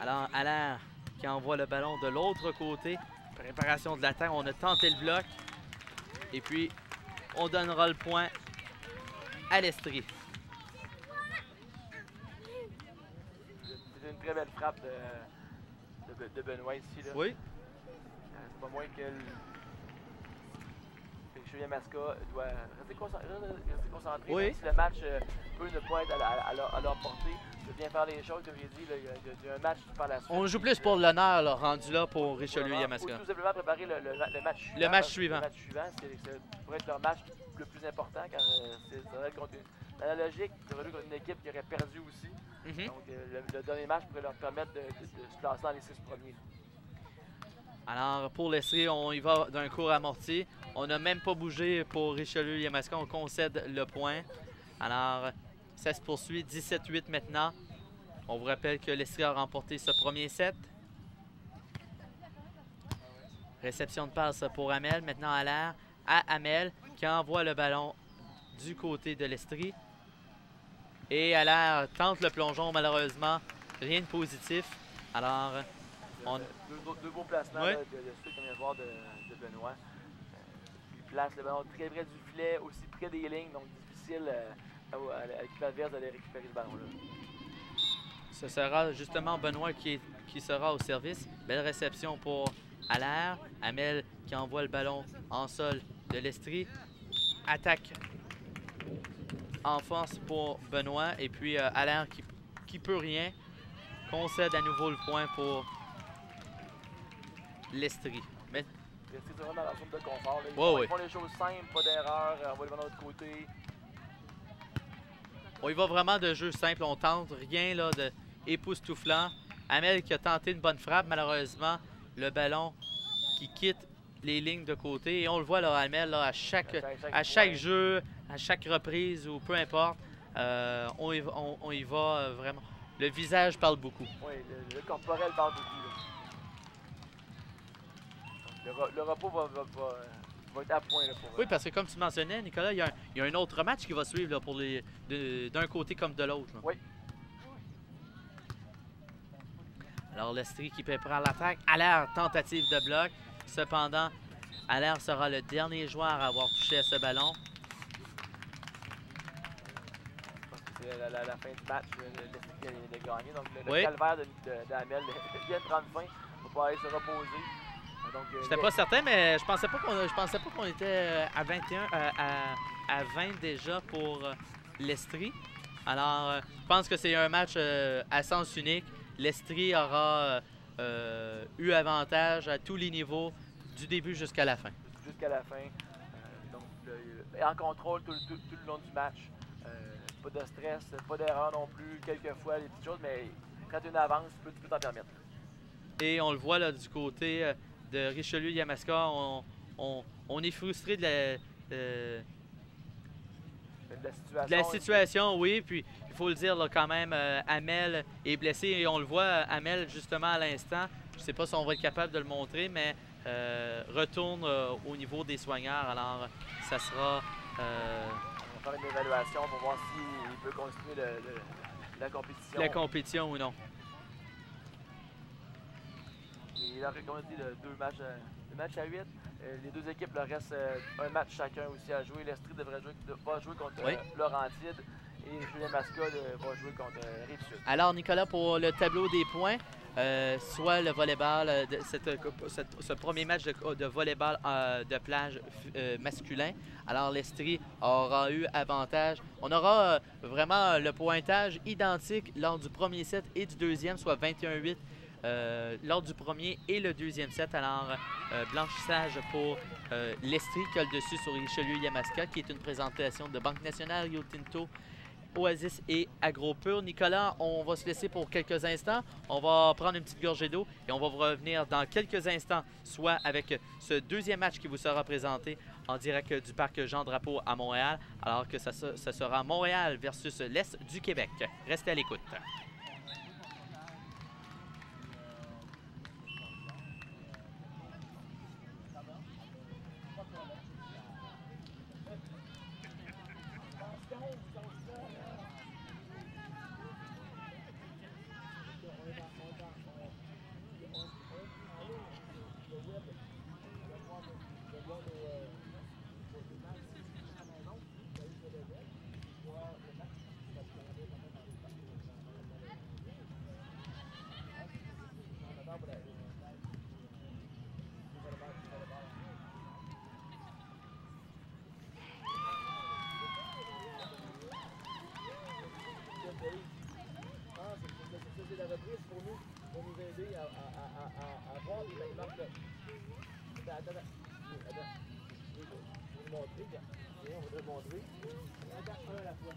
Alors, Allaire qui envoie le ballon de l'autre côté. Préparation de l'attaque. On a tenté le bloc. Et puis, on donnera le point à l'Estrie. C'est une très belle frappe de Benoît ici. Là. Oui. C'est pas moins que Julien Masca doit rester concentré. Oui. Même si le match peut ne pas être à leur portée, de bien faire les choses, comme j'ai dit, là, il y a un match par la suite. On joue plus pour l'honneur rendu là pour Richelieu-Yamaska. Ou tout simplement préparer le match suivant. Le match suivant. Le match suivant, ça pourrait être leur match le plus important, car ça va être contre dans la logique, ça va jouer contre une équipe qui aurait perdu aussi. Donc le dernier match pourrait leur permettre de se classer dans les 6 premiers. Alors, pour l'Estrie, on y va d'un court amorti. On n'a même pas bougé pour Richelieu-Yamaska. On concède le point. Alors, ça se poursuit. 17-8 maintenant. On vous rappelle que l'Estrie a remporté ce premier set. Réception de passe pour Amel. Maintenant à l'air à Amel qui envoie le ballon du côté de l'Estrie. Et à l'air tente le plongeon. Malheureusement, rien de positif. Alors, deux beaux placements oui. Là, de ceux qu'on vient de voir de Benoît. Il place le ballon très près du filet, aussi près des lignes, donc difficile à l'équipe adverse d'aller récupérer ce ballon-là. Ce sera justement Benoît qui sera au service. Belle réception pour Allaire. Amel qui envoie le ballon en sol de l'Estrie. Attaque en force pour Benoît. Et puis Allaire qui peut rien. Concède à nouveau le point pour l'Estrie. Mais C'est vraiment dans la zone de confort. Là. Ils font les choses simples, pas d'erreur, envoie le ballon de l'autre côté. On y va vraiment de jeu simple. On tente rien là, de époustouflant. Amel qui a tenté une bonne frappe. Malheureusement, le ballon qui quitte les lignes de côté. Et on le voit, là, Amel, là, à chaque jeu, à chaque reprise ou peu importe, on y va vraiment. Le visage parle beaucoup. Oui, le corporel parle beaucoup. Le repos va être à point. Là, oui, parce que comme tu mentionnais, Nicolas, il y a un autre match qui va suivre là, pour d'un côté comme de l'autre. Oui. Alors, l'Estrie qui prépare l'attaque. Allaire, tentative de bloc. Cependant, Allaire sera le dernier joueur à avoir touché à ce ballon. C'est la fin du match, l'Estrie qui a gagné. Donc, le calvaire d'Amel vient de prendre fin. Il va pouvoir aller se reposer. J'étais pas certain, mais je pensais pas qu'on était à 21, à 20 déjà pour l'Estrie. Alors, je pense que c'est un match à sens unique. L'Estrie aura eu avantage à tous les niveaux, du début jusqu'à la fin. Jusqu'à la fin. En contrôle tout le long du match. Pas de stress, pas d'erreur non plus. Quelquefois, les petites choses, mais quand tu as une avance, tu peux t'en permettre. Et on le voit là, du côté de Richelieu-Yamaska, on est frustré de la situation, oui. Puis il faut le dire là, quand même, Amel est blessé et on le voit, Amel, justement à l'instant. Je ne sais pas si on va être capable de le montrer, mais retourne au niveau des soigneurs. Alors, ça sera... On va faire une évaluation pour voir s'il peut continuer la compétition. La compétition ou non. Il a comme on dit, deux matchs à 8. Les deux équipes leur reste un match chacun aussi à jouer. L'Estrie va jouer contre Laurentide et Julien Masca va jouer contre Rive-Sud. Alors, Nicolas, pour le tableau des points, soit le volleyball, ce premier match de volleyball de plage masculin, alors l'Estrie aura eu avantage. On aura vraiment le pointage identique lors du premier set et du deuxième, soit 21-8. Lors du premier et le deuxième set. Alors, blanchissage pour l'Estrie qui a le dessus sur Richelieu-Yamaska, qui est une présentation de Banque Nationale, Rio Tinto, Oasis et AgroPure. Nicolas, on va se laisser pour quelques instants. On va prendre une petite gorgée d'eau et on va vous revenir dans quelques instants, soit avec ce deuxième match qui vous sera présenté en direct du parc Jean-Drapeau à Montréal, alors que ça sera Montréal versus l'Est du Québec. Restez à l'écoute. piste pour nous aider à voir les marques là. Attends. Je vais vous montrer. On va te montrer. Regarde un à la fois.